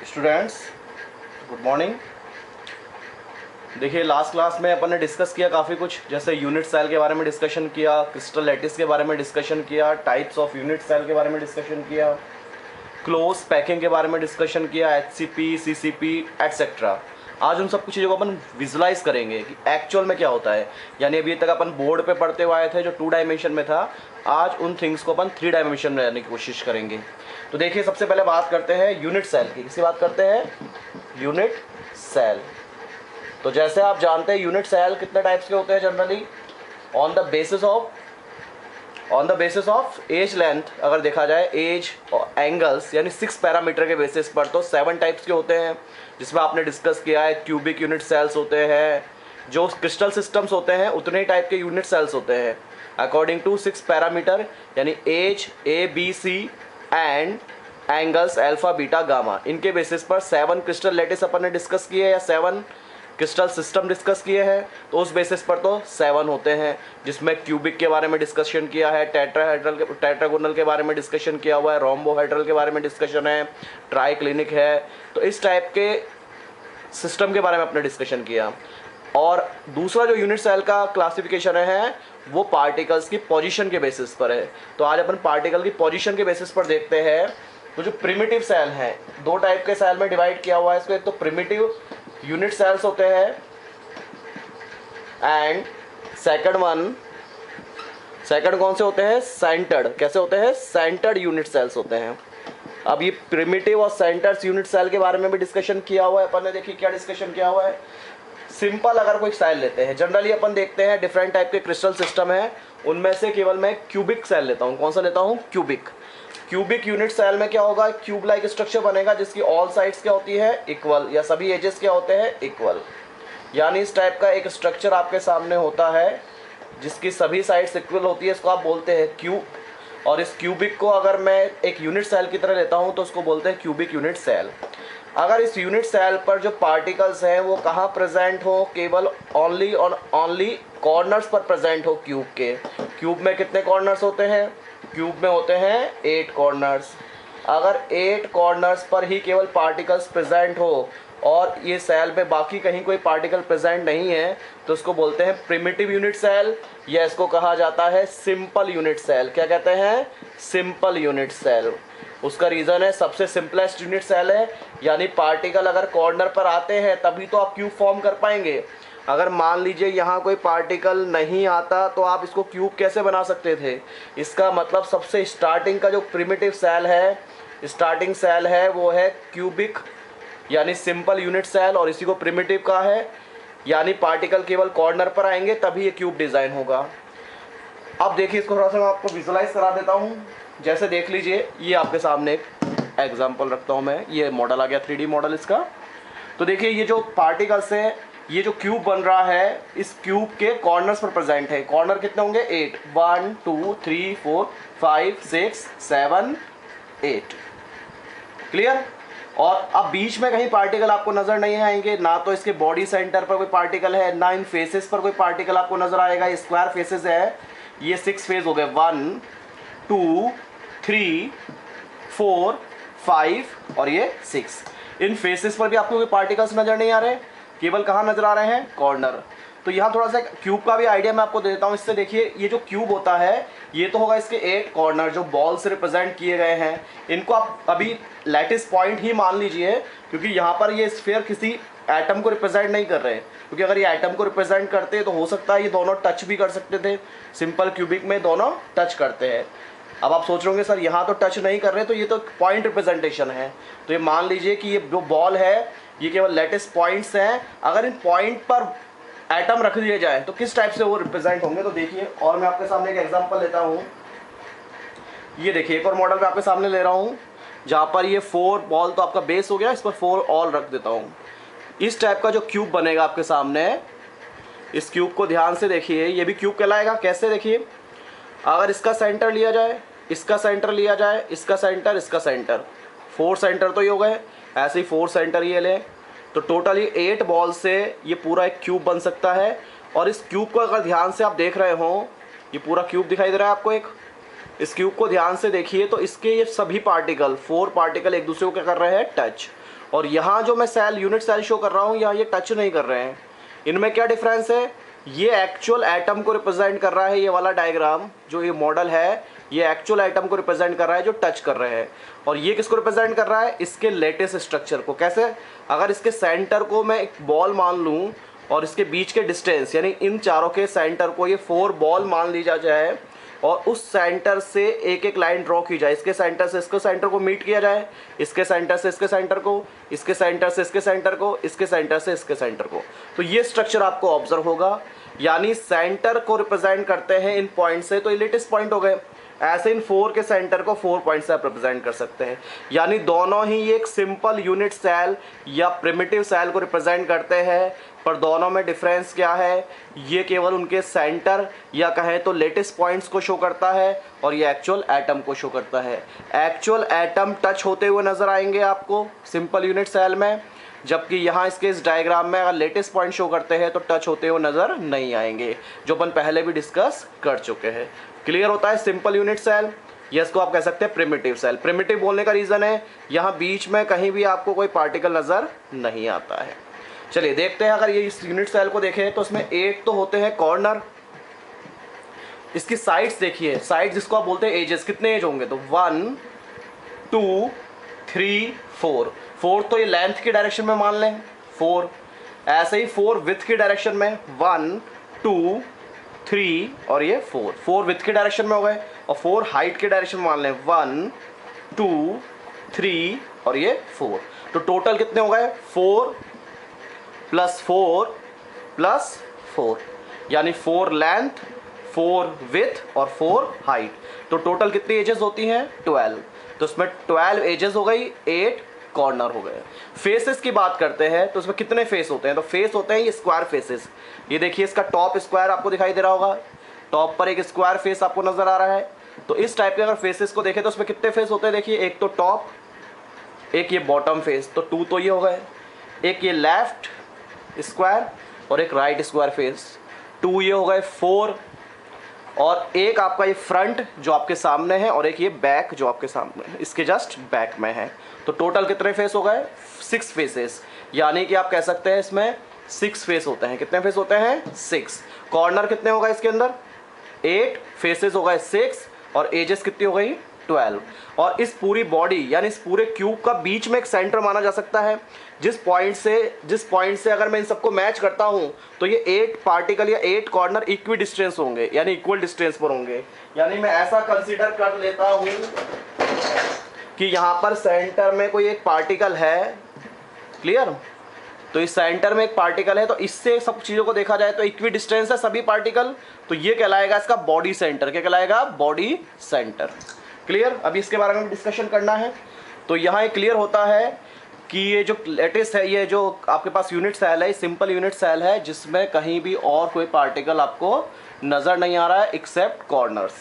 Students, good morning. देखिए, last class में अपन ने डिस्कस किया काफ़ी कुछ, जैसे यूनिट सेल के बारे में डिस्कशन किया, क्रिस्टल लैटिस के बारे में डिस्कशन किया, टाइप्स ऑफ यूनिट सेल के बारे में डिस्कशन किया, क्लोज पैकिंग के बारे में डिस्कशन किया, एचसीपी, सीसीपी एट्सेट्रा। आज उन सब कुछ चीज़ों को अपन विजुलाइज करेंगे कि एक्चुअल में क्या होता है। यानी अभी तक अपन बोर्ड पे पढ़ते हुए आए थे जो 2 डायमेंशन में था, आज उन थिंग्स को अपन 3 डायमेंशन में लाने की कोशिश करेंगे। तो देखिए, सबसे पहले बात करते हैं यूनिट सेल की। किसकी बात करते हैं? Unit cell. तो जैसे आप जानते हैं यूनिट सेल कितने टाइप्स के होते हैं generally, on the basis of edge length. अगर देखा जाए एज और एंगल्स यानी 6 पैरामीटर के बेसिस पर, तो 7 टाइप्स के होते हैं, जिसमें आपने डिस्कस किया है क्यूबिक यूनिट सेल्स होते हैं। जो क्रिस्टल सिस्टम्स होते हैं उतने ही टाइप के यूनिट सेल्स होते हैं अकॉर्डिंग टू 6 पैरामीटर, यानी edge, A B C and angles alpha beta gamma. इनके बेसिस पर 7 क्रिस्टल लैटिस अपन ने डिस्कस किए या 7 क्रिस्टल सिस्टम डिस्कस किए हैं। तो उस बेसिस पर तो 7 होते हैं, जिसमें क्यूबिक के बारे में डिस्कशन किया है, टेट्रागोनल के बारे में डिस्कशन किया हुआ है, रोम्बोहेड्रल के बारे में डिस्कशन है, ट्राइक्लिनिक है। तो इस टाइप के सिस्टम के बारे में अपने डिस्कशन किया। और दूसरा जो यूनिट सेल का क्लासिफिकेशन है वो पार्टिकल्स की पोजीशन के बेसिस पर है। तो आज अपन पार्टिकल की पोजीशन के बेसिस पर देखते हैं। तो जो प्रिमिटिव सेल हैं, 2 टाइप के सेल में डिवाइड किया हुआ है इसको। एक तो प्रिमिटिव यूनिट सेल्स होते हैं एंड सेकंड कौन से होते हैं? सेंटर्ड। कैसे होते हैं? सेंटर्ड यूनिट सेल्स होते हैं। अब ये प्रिमिटिव और सेंटर्ड यूनिट सेल के बारे में भी डिस्कशन किया हुआ है अपन ने। देखिए क्या डिस्कशन किया हुआ है। सिंपल अगर कोई सेल लेते हैं, जनरली अपन देखते हैं डिफरेंट टाइप के क्रिस्टल सिस्टम है, उनमें से केवल मैं क्यूबिक सेल लेता हूँ। कौन सा लेता हूँ? क्यूबिक यूनिट सेल में क्या होगा? क्यूब लाइक स्ट्रक्चर बनेगा जिसकी ऑल साइड्स क्या होती है? इक्वल, या सभी एजेस क्या होते हैं? इक्वल। यानी इस टाइप का एक स्ट्रक्चर आपके सामने होता है जिसकी सभी साइड्स इक्वल होती है, इसको आप बोलते हैं क्यूब। और इस क्यूबिक को अगर मैं एक यूनिट सेल की तरह लेता हूँ तो उसको बोलते हैं क्यूबिक यूनिट सेल। अगर इस यूनिट सेल पर जो पार्टिकल्स हैं वो कहाँ प्रेजेंट हो? केवल ओनली कॉर्नर्स पर प्रेजेंट हो क्यूब के। क्यूब में कितने कॉर्नर्स होते हैं? क्यूब में होते हैं 8 कॉर्नर्स। अगर 8 कॉर्नर्स पर ही केवल पार्टिकल्स प्रेजेंट हो और ये सेल में बाकी कहीं कोई पार्टिकल प्रेजेंट नहीं है तो उसको बोलते हैं प्रिमिटिव यूनिट सेल, या इसको कहा जाता है सिंपल यूनिट सेल। क्या कहते हैं? Simple unit cell. उसका रीज़न है सबसे सिंपलेस्ट यूनिट सेल है, यानी पार्टिकल अगर कॉर्नर पर आते हैं तभी तो आप क्यूब फॉर्म कर पाएंगे। अगर मान लीजिए यहाँ कोई पार्टिकल नहीं आता तो आप इसको क्यूब कैसे बना सकते थे? इसका मतलब सबसे स्टार्टिंग का जो प्रिमिटिव सेल है, स्टार्टिंग सेल है, वो है क्यूबिक यानी सिंपल यूनिट सेल, और इसी को प्रिमिटिव का है, यानी पार्टिकल केवल कॉर्नर पर आएंगे तभी ये क्यूब डिज़ाइन होगा। अब देखिए, इसको थोड़ा सा मैं आपको विजुलाइज करा देता हूँ। जैसे देख लीजिए, ये आपके सामने एक एग्जाम्पल रखता हूँ मैं। ये मॉडल आ गया, 3D मॉडल इसका। तो देखिए, ये जो पार्टिकल्स है, ये जो क्यूब बन रहा है, इस क्यूब के कॉर्नर्स पर प्रेजेंट है। कॉर्नर कितने होंगे? 8। 1 2 3 4 5 6 7 8। क्लियर? और अब बीच में कहीं पार्टिकल आपको नजर नहीं आएंगे, ना तो इसके बॉडी सेंटर पर कोई पार्टिकल है, ना इन फेसेस पर कोई पार्टिकल आपको नजर आएगा। ये स्क्वायर फेसेस है, ये 6 फेज हो गए, 1 2 3 4 5 और ये 6। इन फेसेस पर भी आपको कोई पार्टिकल्स नजर नहीं आ रहे, केवल कहाँ नजर आ रहे हैं? कॉर्नर। तो यहाँ थोड़ा सा क्यूब का भी आइडिया मैं आपको दे देता हूँ। इससे देखिए, ये जो क्यूब होता है ये तो होगा इसके 8 कॉर्नर जो बॉल से रिप्रेजेंट किए गए हैं। इनको आप अभी लैटिस पॉइंट ही मान लीजिए, क्योंकि यहाँ पर ये स्फीयर किसी एटम को रिप्रेजेंट नहीं कर रहे हैं। क्योंकि अगर ये एटम को रिप्रेजेंट करते तो हो सकता है ये दोनों टच भी कर सकते थे। सिंपल क्यूबिक में दोनों टच करते हैं। अब आप सोच रहे होंगे सर यहाँ तो टच नहीं कर रहे, तो ये तो पॉइंट रिप्रेजेंटेशन है। तो ये मान लीजिए कि ये जो बॉल है ये केवल लैटिस पॉइंट्स हैं। अगर इन पॉइंट पर एटम रख दिए जाए तो किस टाइप से वो रिप्रेजेंट होंगे? तो देखिए, और मैं आपके सामने एक एग्जांपल लेता हूँ। ये देखिए, एक और मॉडल मैं आपके सामने ले रहा हूँ जहाँ पर ये 4 बॉल तो आपका बेस हो गया, इस पर 4 ऑल रख देता हूँ। इस टाइप का जो क्यूब बनेगा आपके सामने, इस क्यूब को ध्यान से देखिए, ये भी क्यूब कहलाएगा। कैसे? देखिए, अगर इसका सेंटर लिया जाए, इसका सेंटर लिया जाए, इसका सेंटर, इसका सेंटर, 4 सेंटर तो ये हो गए। ऐसे ही 4 सेंटर ये लें तो टोटली 8 बॉल से ये पूरा एक क्यूब बन सकता है। और इस क्यूब को अगर ध्यान से आप देख रहे हो, ये पूरा क्यूब दिखाई दे रहा है आपको एक, इस क्यूब को ध्यान से देखिए तो इसके ये सभी पार्टिकल 4 पार्टिकल एक दूसरे को क्या कर रहे हैं, टच। और यहाँ जो मैं सेल यूनिट सेल शो कर रहा हूँ यहाँ ये टच नहीं कर रहे हैं। इनमें क्या डिफरेंस है, ये एक्चुअल एटम को रिप्रेजेंट कर रहा है, ये वाला डायग्राम जो ये मॉडल है ये एक्चुअल एटम को रिप्रेजेंट कर रहा है जो टच कर रहे हैं। और ये किसको रिप्रेजेंट कर रहा है, इसके लेटेस्ट स्ट्रक्चर को। कैसे, अगर इसके सेंटर को मैं एक बॉल मान लूँ और इसके बीच के डिस्टेंस यानी इन चारों के सेंटर को ये 4 बॉल मान ली जाए और उस सेंटर से एक एक लाइन ड्रॉ की जाए, इसके सेंटर से इसके सेंटर को मीट किया जाए, इसके सेंटर से इसके सेंटर को, इसके सेंटर से इसके सेंटर को, इसके सेंटर से इसके सेंटर को, तो ये स्ट्रक्चर आपको ऑब्जर्व होगा। यानी सेंटर को रिप्रेजेंट करते हैं इन पॉइंट से, तो ये लेटेस्ट पॉइंट हो गए। ऐसे इन 4 के सेंटर को 4 पॉइंट से आप रिप्रेजेंट कर सकते हैं। यानी दोनों ही एक सिंपल यूनिट सेल या प्रिमिटिव सेल को रिप्रेजेंट करते हैं, पर दोनों में डिफरेंस क्या है, ये केवल उनके सेंटर या कहें तो लेटेस्ट पॉइंट्स को शो करता है और ये एक्चुअल एटम को शो करता है। एक्चुअल एटम टच होते हुए नजर आएंगे आपको सिंपल यूनिट सेल में, जबकि यहाँ इसके इस डायग्राम में अगर लेटेस्ट पॉइंट शो करते हैं तो टच होते हुए नजर नहीं आएंगे, जो अपन पहले भी डिस्कस कर चुके हैं। क्लियर होता है सिंपल यूनिट सेल, या इसको आप कह सकते हैं प्रिमिटिव सेल। प्रिमिटिव बोलने का रीज़न है यहाँ बीच में कहीं भी आपको कोई पार्टिकल नज़र नहीं आता है। चलिए देखते हैं, अगर ये इस यूनिट सेल को देखें तो इसमें 8 तो होते हैं कॉर्नर। इसकी साइड्स देखिए, साइड्स जिसको आप बोलते हैं एजेस, कितने एज होंगे, तो 1 2 3 4। 4 तो ये लेंथ की डायरेक्शन में मान लें 4, ऐसे ही 4 विड्थ की डायरेक्शन में 1 2 3 और ये 4 विड्थ की डायरेक्शन में हो गए, और 4 हाइट की डायरेक्शन में मान लें 1 2 3 और ये 4। तो टोटल कितने हो गए, 4 + 4 + 4, यानी 4 लेंथ 4 विड्थ और 4 हाइट। तो टोटल कितनी एजेस होती हैं, 12। तो इसमें 12 एजेस हो गई, 8 कॉर्नर हो गए। फेसेस की बात करते हैं तो इसमें कितने फेस होते हैं, तो फेस होते हैं ये स्क्वायर फेसेस। ये देखिए इसका टॉप स्क्वायर आपको दिखाई दे रहा होगा, टॉप पर एक स्क्वायर फेस आपको नजर आ रहा है। तो इस टाइप के अगर फेसेस को देखें तो उसमें कितने फेस होते हैं, देखिए एक तो टॉप, एक ये बॉटम फेस, तो 2 तो ये हो गए, एक ये लेफ्ट स्क्वायर और एक राइट स्क्वायर फेस, 2 ये हो गए 4, और एक आपका ये फ्रंट जो आपके सामने है और एक ये बैक जो आपके सामने है, इसके जस्ट बैक में है। तो टोटल कितने फेस हो गए, 6 फेसेस। यानी कि आप कह सकते हैं इसमें 6 फेस होते हैं। कितने फेस होते हैं, 6। कॉर्नर कितने हो गए इसके अंदर, 8, फेसेस हो गए 6 और एजेस कितनी हो गई, 12। और इस पूरी बॉडी यानी इस पूरे क्यूब का बीच में एक सेंटर माना जा सकता है, जिस पॉइंट से अगर मैं इन सबको मैच करता हूं तो ये 8 पार्टिकल या 8 कॉर्नर इक्वी डिस्टेंस होंगे, यानी इक्वल डिस्टेंस पर होंगे। यानी मैं ऐसा कंसीडर कर लेता हूं कि यहाँ पर सेंटर में कोई एक पार्टिकल है, क्लियर। तो इस सेंटर में एक पार्टिकल है, तो इससे सब चीज़ों को देखा जाए तो इक्वी डिस्टेंस है सभी पार्टिकल, तो ये कहलाएगा इसका बॉडी सेंटर। क्या कहलाएगा, बॉडी सेंटर। क्लियर। अभी इसके बारे में डिस्कशन करना है। तो यहाँ क्लियर होता है कि ये जो लेटेस्ट है, ये जो आपके पास यूनिट सेल है, सिंपल यूनिट सेल है जिसमें कहीं भी और कोई पार्टिकल आपको नज़र नहीं आ रहा है एक्सेप्ट कॉर्नर्स।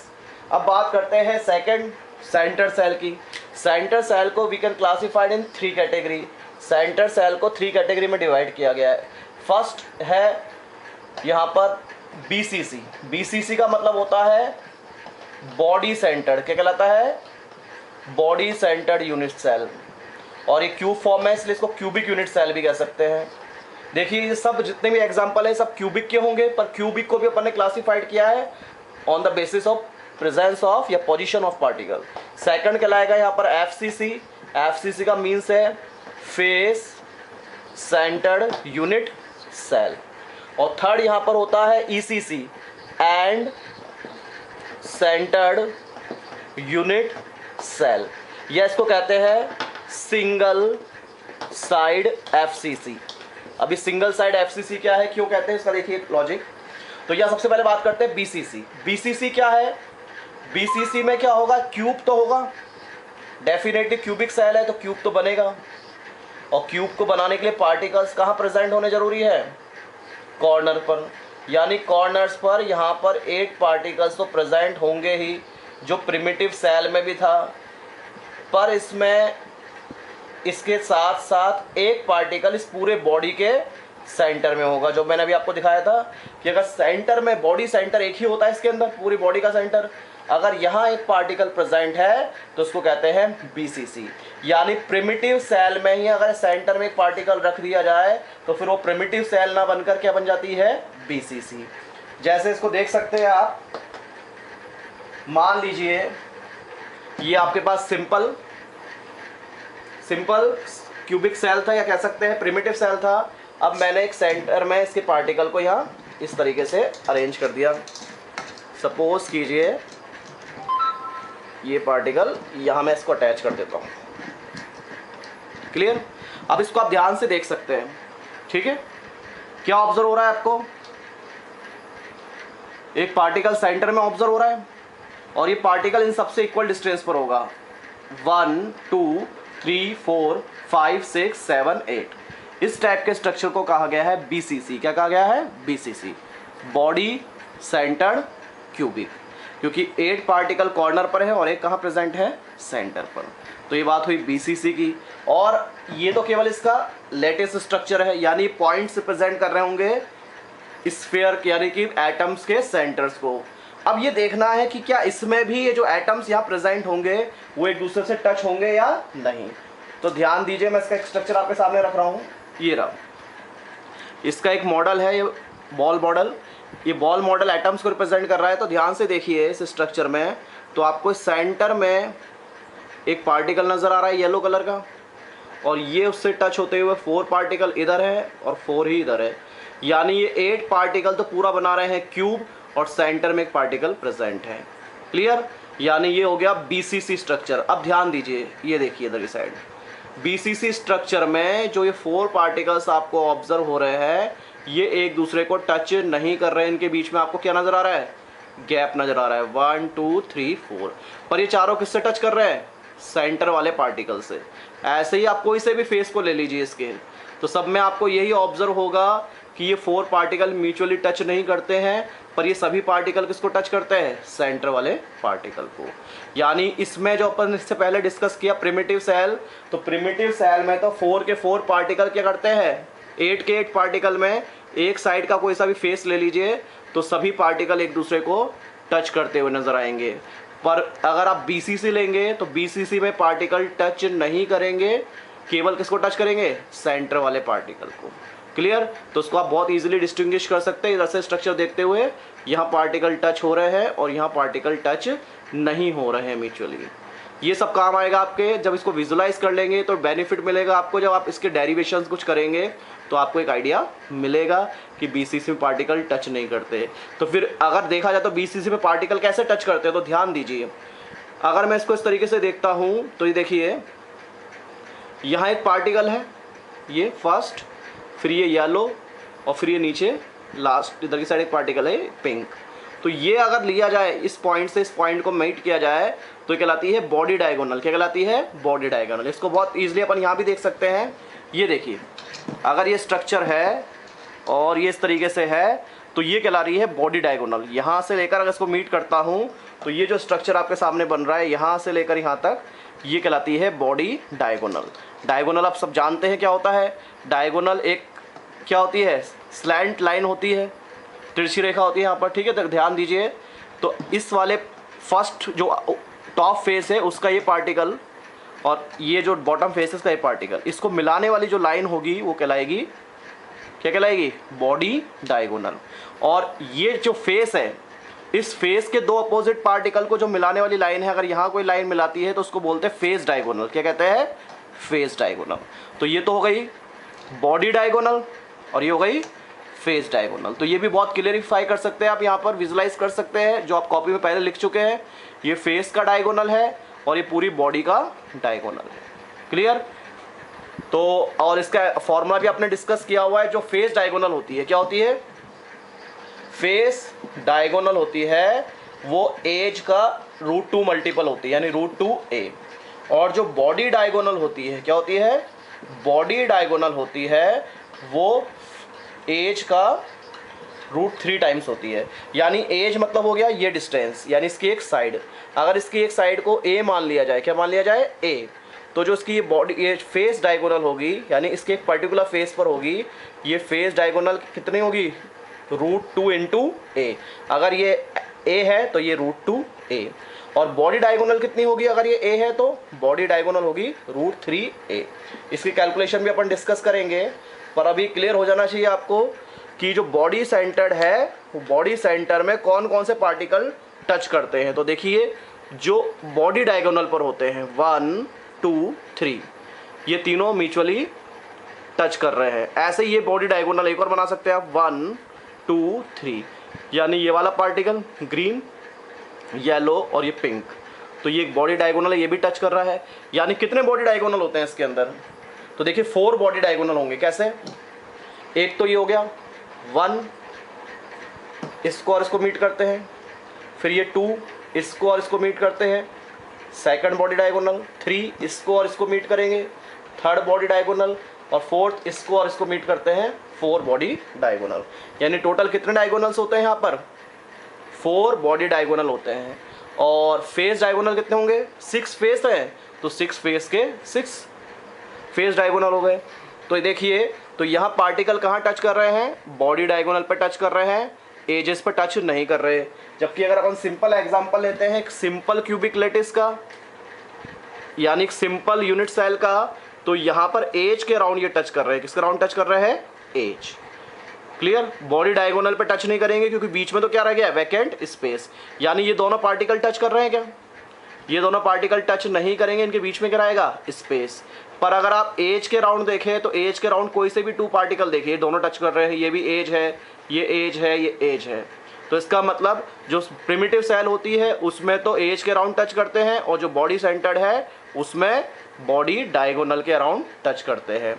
अब बात करते हैं सेकंड, सेंटर सेल की। सेंटर सेल को we can classified in 3 category. Centre cell को 3 कैटेगरी में डिवाइड किया गया है। फर्स्ट है यहाँ पर BCC। BCC का मतलब होता है बॉडी सेंटर्ड। क्या कहलाता है, बॉडी सेंटर्ड यूनिट सेल। और ये क्यूब फॉर्म है इसलिए इसको क्यूबिक यूनिट सेल भी कह सकते हैं। देखिए ये सब जितने भी एग्जांपल है सब क्यूबिक के होंगे, पर क्यूबिक को भी अपन ने क्लासिफाइड किया है on the basis of presence of या पोजीशन ऑफ पार्टिकल। सेकंड कहलाएगा यहाँ पर FCC। FCC का मीन्स है फेस सेंटर्ड यूनिट सेल। और थर्ड यहाँ पर होता है ECC, end centred unit cell, या इसको कहते हैं सिंगल साइड FCC। अभी सिंगल साइड FCC क्या है, क्यों कहते हैं, इसका देखिए लॉजिक। तो यह सबसे पहले बात करते हैं BCC। BCC क्या है, BCC में क्या होगा, क्यूब तो होगा, डेफिनेटली क्यूबिक सेल है तो क्यूब तो बनेगा। और क्यूब को बनाने के लिए पार्टिकल्स कहाँ प्रेजेंट होने जरूरी है, कॉर्नर पर। यानी कॉर्नर्स पर यहाँ पर 8 पार्टिकल्स तो प्रेजेंट होंगे ही, जो प्रिमिटिव सेल में भी था। पर इसमें इसके साथ साथ एक पार्टिकल इस पूरे बॉडी के सेंटर में होगा, जो मैंने अभी आपको दिखाया था कि अगर सेंटर में बॉडी सेंटर एक ही होता है इसके अंदर, पूरी बॉडी का सेंटर, अगर यहाँ एक पार्टिकल प्रेजेंट है तो उसको कहते हैं बीसीसी। यानी प्रिमिटिव सेल में ही अगर सेंटर में एक पार्टिकल रख दिया जाए तो फिर वो प्रिमिटिव सेल ना बनकर क्या बन जाती है, बीसीसी। जैसे इसको देख सकते हैं आप, मान लीजिए ये आपके पास सिंपल क्यूबिक सेल था, या कह सकते हैं प्रिमिटिव सेल था। अब मैंने एक सेंटर में इसके पार्टिकल को यहाँ इस तरीके से अरेंज कर दिया। सपोज कीजिए ये पार्टिकल यहाँ मैं इसको अटैच कर देता हूँ। क्लियर? अब इसको आप ध्यान से देख सकते हैं, ठीक है? क्या ऑब्जर्व हो रहा है आपको? एक पार्टिकल सेंटर में ऑब्जर्व हो रहा है और ये पार्टिकल इन सबसे इक्वल डिस्टेंस पर होगा। 1 2 3 4 5 6 7 8। इस टाइप के स्ट्रक्चर को कहा गया है बीसीसी। क्या कहा गया है? BCC, body centred cubic. क्योंकि 8 पार्टिकल कॉर्नर पर है और एक कहाँ प्रेजेंट है? सेंटर पर। तो ये बात हुई बीसीसी की। और ये तो केवल इसका लेटेस्ट स्ट्रक्चर है, यानी पॉइंट्स रिप्रेजेंट कर रहे होंगे स्फीयर यानी कि एटम्स के सेंटर्स को। अब ये देखना है कि क्या इसमें भी ये जो एटम्स यहाँ प्रेजेंट होंगे वो एक दूसरे से टच होंगे या नहीं। तो ध्यान दीजिए, मैं इसका एक स्ट्रक्चर आपके सामने रख रहा हूँ। ये रहा, इसका एक मॉडल है, ये बॉल मॉडल। ये बॉल मॉडल एटम्स को रिप्रेजेंट कर रहा है। तो ध्यान से देखिए इस स्ट्रक्चर में, तो आपको सेंटर में एक पार्टिकल नज़र आ रहा है येलो कलर का, और ये उससे टच होते हुए 4 पार्टिकल इधर है और 4 ही इधर है। यानी ये 8 पार्टिकल तो पूरा बना रहे हैं क्यूब, और सेंटर में एक पार्टिकल प्रेजेंट है। क्लियर? यानी ये हो गया बीसीसी स्ट्रक्चर। अब ध्यान दीजिए, ये देखिए इधर की साइड, बीसीसी स्ट्रक्चर में जो ये 4 पार्टिकल्स आपको ऑब्जर्व हो रहे हैं, ये एक दूसरे को टच नहीं कर रहे हैं। इनके बीच में आपको क्या नजर आ रहा है? गैप नजर आ रहा है। 1 2 3 4। पर ये चारों किससे टच कर रहे हैं? सेंटर वाले पार्टिकल से। ऐसे ही आप कोई से भी फेस को ले लीजिए इसके, तो सब में आपको यही ऑब्जर्व होगा कि ये 4 पार्टिकल म्यूचुअली टच नहीं करते हैं, पर ये सभी पार्टिकल किसको टच करते हैं? सेंटर वाले पार्टिकल को। यानी इसमें जो अपन इससे पहले डिस्कस किया प्रिमिटिव सेल, तो प्रिमिटिव सेल में तो 4 के 4 पार्टिकल क्या करते हैं? 8 के 8 पार्टिकल में एक साइड का कोई सा भी फेस ले लीजिए तो सभी पार्टिकल एक दूसरे को टच करते हुए नजर आएंगे। पर अगर आप बीसीसी लेंगे तो बीसीसी में पार्टिकल टच नहीं करेंगे, केवल किसको टच करेंगे? सेंटर वाले पार्टिकल को। क्लियर? तो उसको आप बहुत इजीली डिस्टिंग्विश कर सकते हैं इधर से स्ट्रक्चर देखते हुए। यहाँ पार्टिकल टच हो रहे हैं और यहाँ पार्टिकल टच नहीं हो रहे हैं म्यूचुअली। ये सब काम आएगा आपके जब इसको विजुलाइज कर लेंगे, तो बेनिफिट मिलेगा आपको। जब आप इसके डेरिवेशंस कुछ करेंगे तो आपको एक आइडिया मिलेगा कि बीसीसी में पार्टिकल टच नहीं करते। तो फिर अगर देखा जाए तो बीसीसी में पार्टिकल कैसे टच करते हैं, तो ध्यान दीजिए। अगर मैं इसको इस तरीके से देखता हूँ तो ये देखिए, यहाँ एक पार्टिकल है, ये फर्स्ट, फिर ये येलो, और फिर ये नीचे लास्ट इधर की साइड एक पार्टिकल है पिंक। तो ये अगर लिया जाए इस पॉइंट से इस पॉइंट को मीट किया जाए तो ये कहलाती है बॉडी डायगोनल। क्या कहलाती है? Body diagonal. इसको बहुत ईजिली अपन यहाँ भी देख सकते हैं। ये देखिए, अगर ये स्ट्रक्चर है और ये इस तरीके से है तो ये कहला रही है बॉडी डायगोनल। यहाँ से लेकर अगर इसको मीट करता हूँ तो ये जो स्ट्रक्चर आपके सामने बन रहा है यहाँ से लेकर यहाँ तक, ये कहलाती है बॉडी डायगोनल। डायगोनल आप सब जानते हैं क्या होता है। डायगोनल एक क्या होती है? स्लैंट लाइन होती है, तिरछी रेखा होती है यहाँ पर। ठीक है, तो ध्यान दीजिए, तो इस वाले फर्स्ट जो टॉप फेस है उसका ये पार्टिकल, और ये जो बॉटम फेस है इसका ये पार्टिकल, इसको मिलाने वाली जो लाइन होगी वो कहलाएगी, क्या कहलाएगी? Body diagonal. और ये जो फेस है, इस फेस के 2 अपोजिट पार्टिकल को जो मिलाने वाली लाइन है, अगर यहाँ कोई लाइन मिलाती है तो उसको बोलते हैं फेस डायगोनल। क्या कहते हैं? Face diagonal. तो ये तो हो गई बॉडी डायगोनल और ये हो गई फेस डायगोनल। तो ये भी बहुत क्लियरिफाई कर सकते हैं आप, यहाँ पर विजुलाइज कर सकते हैं जो आप कॉपी में पहले लिख चुके हैं। ये फेस का डायगोनल है और ये पूरी बॉडी का डायगोनल है। क्लियर? तो और इसका फॉर्मूला भी आपने डिस्कस किया हुआ है। जो फेस डायगोनल होती है, क्या होती है? फेस डायगोनल होती है वो एज का √2 मल्टीपल होती है, यानी √2a। और जो बॉडी डायगोनल होती है, क्या होती है? बॉडी डायगोनल होती है वो एज का √3 टाइम्स होती है। यानी एज मतलब हो गया ये डिस्टेंस, यानी इसकी एक साइड। अगर इसकी एक साइड को a मान लिया जाए, क्या मान लिया जाए? a, तो जो इसकी ये बॉडी ये फेस डायगोनल होगी, यानी इसके एक पर्टिकुलर फेस पर होगी, ये फेस डायगोनल कितनी होगी? √2 × a। अगर ये a है तो ये √2 a। और बॉडी डायगोनल कितनी होगी अगर ये a है, तो बॉडी डायगोनल होगी √3a। इसकी कैलकुलेशन भी अपन डिस्कस करेंगे, पर अभी क्लियर हो जाना चाहिए आपको कि जो बॉडी सेंटर्ड है वो बॉडी सेंटर में कौन कौन से पार्टिकल टच करते हैं। तो देखिए जो बॉडी डायगोनल पर होते हैं 1 2 3, ये तीनों म्यूचुअली टच कर रहे हैं। ऐसे ही ये बॉडी डायगोनल एक और बना सकते हैं आप 1 2 3, यानी ये वाला पार्टिकल ग्रीन, येलो और ये पिंक, तो ये एक बॉडी डायगोनल है, ये भी टच कर रहा है। यानी कितने बॉडी डायगोनल होते हैं इसके अंदर, तो देखिए 4 बॉडी डायगोनल होंगे। कैसे, एक तो ये हो गया 1, इसको और इसको मीट करते हैं, फिर ये 2 इसको और इसको मीट करते हैं, सेकंड बॉडी डायगोनल 3 इसको और इसको मीट करेंगे, थर्ड बॉडी डायगोनल, और फोर्थ इसको और इसको मीट करते हैं, 4 बॉडी डायगोनल। यानी टोटल कितने डायगोनल्स होते हैं यहाँ पर, 4 बॉडी डायगोनल होते हैं। और फेस डायगोनल कितने होंगे, 6 फेस हैं, तो 6 फेस के 6 फेस डायगोनल हो गए। तो देखिए, तो यहाँ पार्टिकल कहाँ टच कर रहे हैं, बॉडी डायगोनल पर टच कर रहे हैं, एजेस पर टच नहीं कर रहे। जबकि अगर अपन सिंपल एग्जांपल लेते हैं एक सिंपल क्यूबिक लैटिस का, यानी एक सिंपल यूनिट सेल का, तो यहाँ पर एज के अराउंड ये टच कर रहे हैं। किसके अराउंड टच कर रहे हैं, एज। क्लियर, बॉडी डायगोनल पे टच नहीं करेंगे क्योंकि बीच में तो क्या रह गया, वैकेंट स्पेस। यानी ये दोनों पार्टिकल टच कर रहे हैं क्या, ये दोनों पार्टिकल टच नहीं करेंगे, इनके बीच में क्या रहेगा, स्पेस। पर अगर आप एज के राउंड देखें तो एज के राउंड कोई से भी 2 पार्टिकल देखिए, दोनों टच कर रहे हैं, ये भी एज है, ये एज है, ये एज है। तो इसका मतलब जो प्रिमिटिव सेल होती है उसमें तो एज के अराउंड टच करते हैं, और जो बॉडी सेंटर्ड है उसमें बॉडी डायगोनल के अराउंड टच करते हैं।